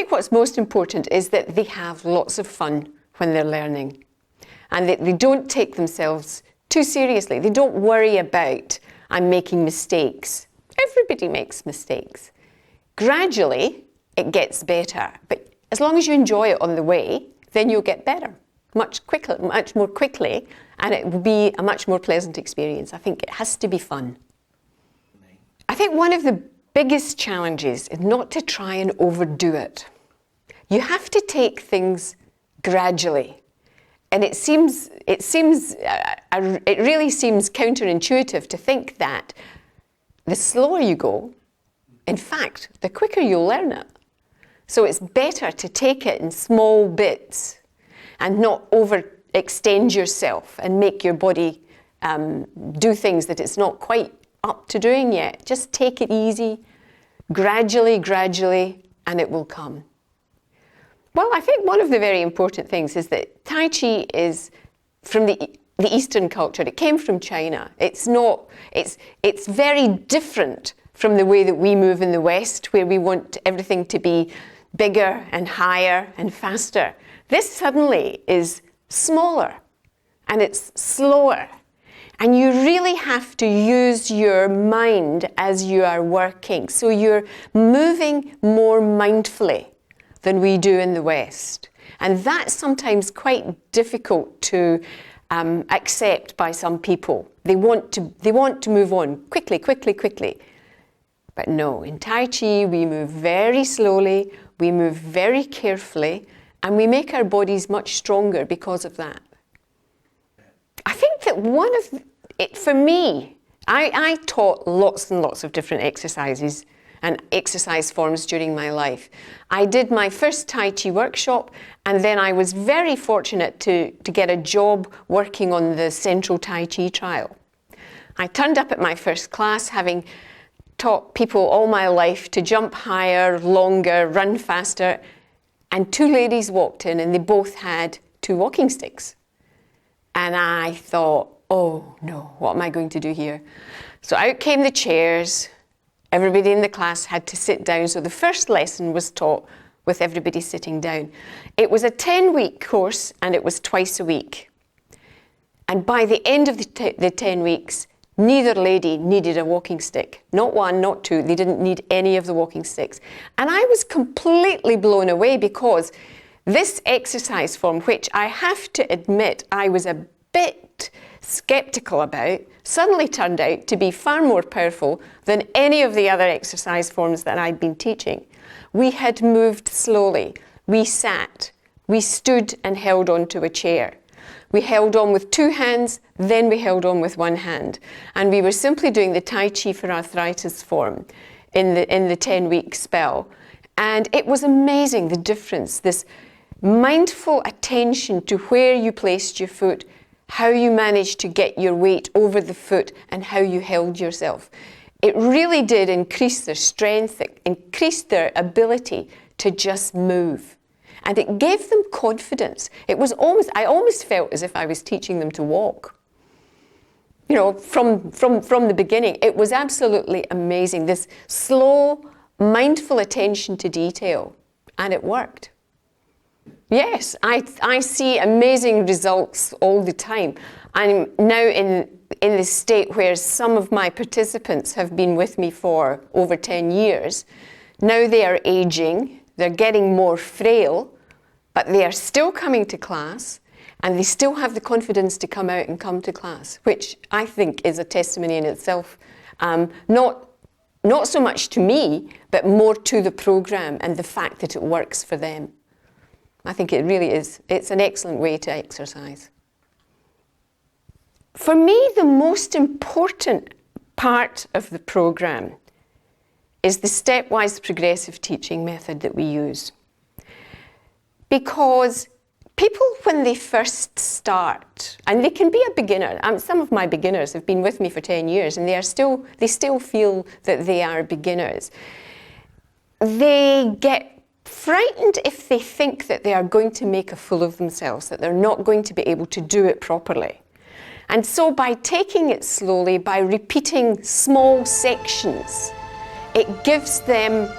think what's most important is that they have lots of fun when they're learning, and that they don't take themselves too seriously. They don't worry about, I'm making mistakes. Everybody makes mistakes. Gradually, it gets better, but as long as you enjoy it on the way, then you'll get better much more quickly, and it will be a much more pleasant experience. I think it has to be fun. I think one of the biggest challenges is not to try and overdo it. You have to take things gradually, and it really seems counterintuitive to think that the slower you go, in fact, the quicker you'll learn it. So it's better to take it in small bits and not overextend yourself and make your body do things that it's not quite up to doing yet. Just take it easy, gradually, and it will come. Well, I think one of the very important things is that Tai Chi is from the Eastern culture. It came from China. It's very different from the way that we move in the West, where we want everything to be bigger and higher and faster. This suddenly is smaller and it's slower. And you really have to use your mind as you are working. So you're moving more mindfully than we do in the West. And that's sometimes quite difficult to accept by some people. They want to move on quickly. But no, in Tai Chi, we move very slowly, we move very carefully, and we make our bodies much stronger because of that. I think that for me, I taught lots and lots of different exercises and exercise forms during my life. I did my first Tai Chi workshop, and then I was very fortunate to get a job working on the Central Tai Chi trial. I turned up at my first class having taught people all my life to jump higher, longer, run faster, and two ladies walked in and they both had 2 walking sticks. And I thought, oh no, what am I going to do here? So out came the chairs. Everybody in the class had to sit down. So the first lesson was taught with everybody sitting down. It was a 10-week course, and it was twice a week. And by the end of the 10 weeks, neither lady needed a walking stick. Not one, not two. They didn't need any of the walking sticks. And I was completely blown away, because this exercise form, which I have to admit I was a bit skeptical about, suddenly turned out to be far more powerful than any of the other exercise forms that I'd been teaching. We had moved slowly. We sat. We stood and held on to a chair. We held on with 2 hands, then we held on with 1 hand. And we were simply doing the Tai Chi for arthritis form in the 10-week spell. And it was amazing, the difference, this mindful attention to where you placed your foot, how you managed to get your weight over the foot, and how you held yourself. It really did increase their strength, it increased their ability to just move. And it gave them confidence. I almost felt as if I was teaching them to walk. You know, from the beginning, it was absolutely amazing. This slow, mindful attention to detail, and it worked. Yes, I see amazing results all the time. I'm now in the state where some of my participants have been with me for over 10 years. Now they are aging, they're getting more frail, but they are still coming to class, and they still have the confidence to come out and come to class, which I think is a testimony in itself. Not so much to me, but more to the program and the fact that it works for them. I think it really is. It's an excellent way to exercise. For me, the most important part of the program is the stepwise progressive teaching method that we use. Because people, when they first start, and they can be a beginner, some of my beginners have been with me for 10 years, and they still feel that they are beginners. They get frightened if they think that they are going to make a fool of themselves, that they're not going to be able to do it properly. And so by taking it slowly, by repeating small sections, it gives them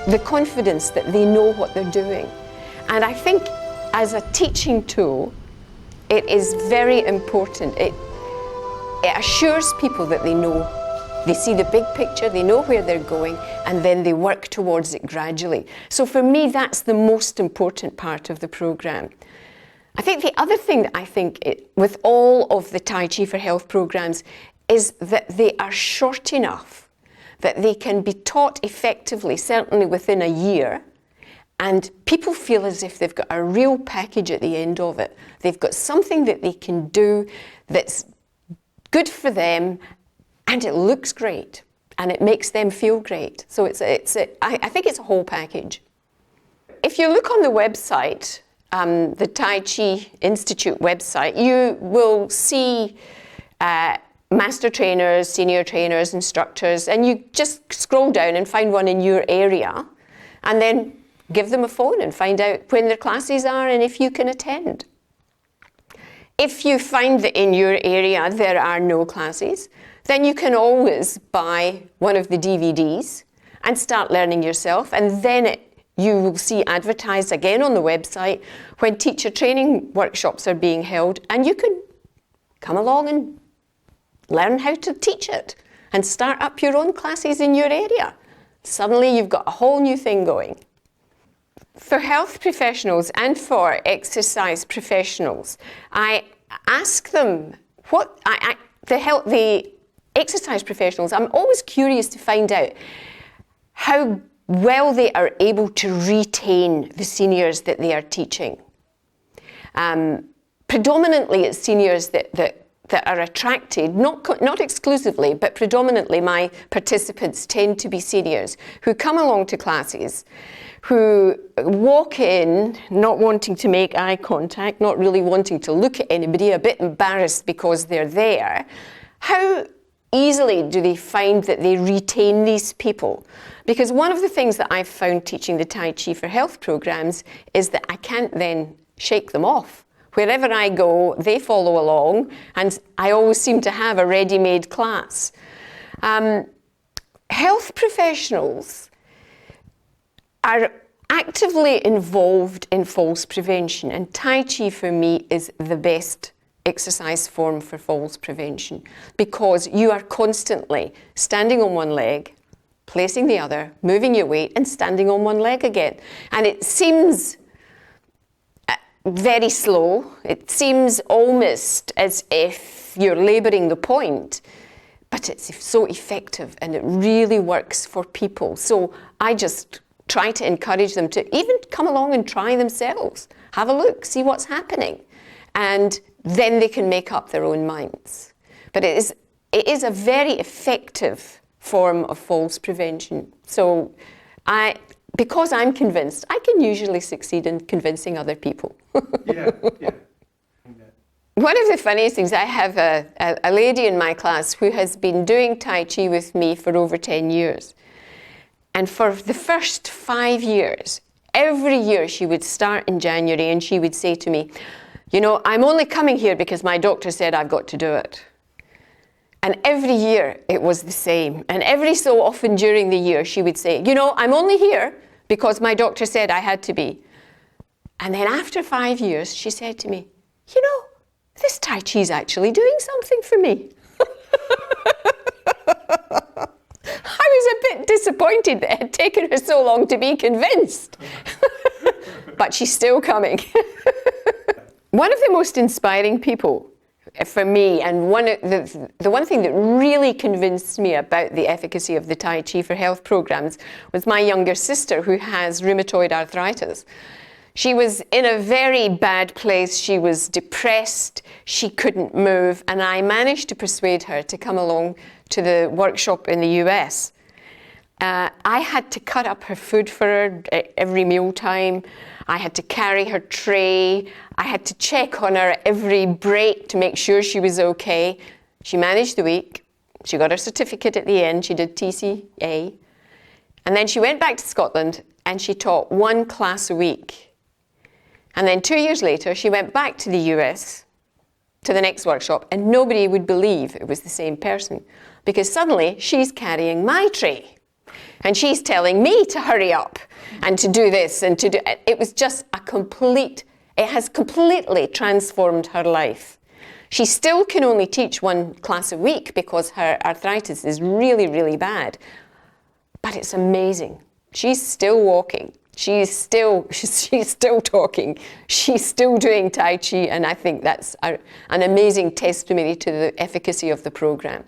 the confidence that they know what they're doing. And I think as a teaching tool, it is very important. It assures people that they know, they see the big picture, they know where they're going, and then they work towards it gradually. So for me, that's the most important part of the program. I think the other thing that I think with all of the Tai Chi for Health programs is that they are short enough that they can be taught effectively, certainly within a year, and people feel as if they've got a real package at the end of it. They've got something that they can do that's good for them, and it looks great, and it makes them feel great. So I think it's a whole package. If you look on the website, the Tai Chi Institute website, you will see master trainers, senior trainers, instructors, and you just scroll down and find one in your area, and then give them a phone and find out when their classes are and if you can attend. If you find that in your area there are no classes, then you can always buy one of the DVDs and start learning yourself, and then you will see advertised again on the website when teacher training workshops are being held, and you can come along and learn how to teach it and start up your own classes in your area. Suddenly you've got a whole new thing going. For health professionals and for exercise professionals, I ask them the exercise professionals, I'm always curious to find out how well they are able to retain the seniors that they are teaching. Predominantly it's seniors that are attracted, not exclusively, but predominantly my participants tend to be seniors who come along to classes, who walk in not wanting to make eye contact, not really wanting to look at anybody, a bit embarrassed because they're there. How easily do they find that they retain these people? Because one of the things that I've found teaching the Tai Chi for Health programs is that I can't then shake them off. Wherever I go, they follow along, and I always seem to have a ready-made class. Health professionals are actively involved in falls prevention, and Tai Chi for me is the best exercise form for falls prevention, because you are constantly standing on one leg, placing the other, moving your weight, and standing on one leg again. And it seems very slow. It seems almost as if you're labouring the point, but it's so effective and it really works for people. So I just try to encourage them to even come along and try themselves. Have a look, see what's happening, and then they can make up their own minds. But it is a very effective form of falls prevention. So because I'm convinced, I can usually succeed in convincing other people. Yeah. One of the funniest things, I have a lady in my class who has been doing Tai Chi with me for over 10 years. And for the first 5 years, every year she would start in January and she would say to me, you know, I'm only coming here because my doctor said I've got to do it. And every year it was the same. And every so often during the year she would say, you know, I'm only here because my doctor said I had to be. And then after 5 years, she said to me, you know, this Tai Chi is actually doing something for me. I was a bit disappointed that it had taken her so long to be convinced. But she's still coming. One of the most inspiring people for me, and the one thing that really convinced me about the efficacy of the Tai Chi for Health programs was my younger sister, who has rheumatoid arthritis. She was in a very bad place. She was depressed. She couldn't move. And I managed to persuade her to come along to the workshop in the US. I had to cut up her food for her every mealtime. I had to carry her tray. I had to check on her at every break to make sure she was okay. She managed the week. She got her certificate at the end. She did TCA. And then she went back to Scotland and she taught one class a week. And then 2 years later, she went back to the US to the next workshop, and nobody would believe it was the same person, because suddenly she's carrying my tray. And she's telling me to hurry up and to do this and to do it. It was just it has completely transformed her life. She still can only teach one class a week because her arthritis is really, really bad. But it's amazing. She's still walking. She's still talking. She's still doing Tai Chi, and I think that's an amazing testimony to the efficacy of the program.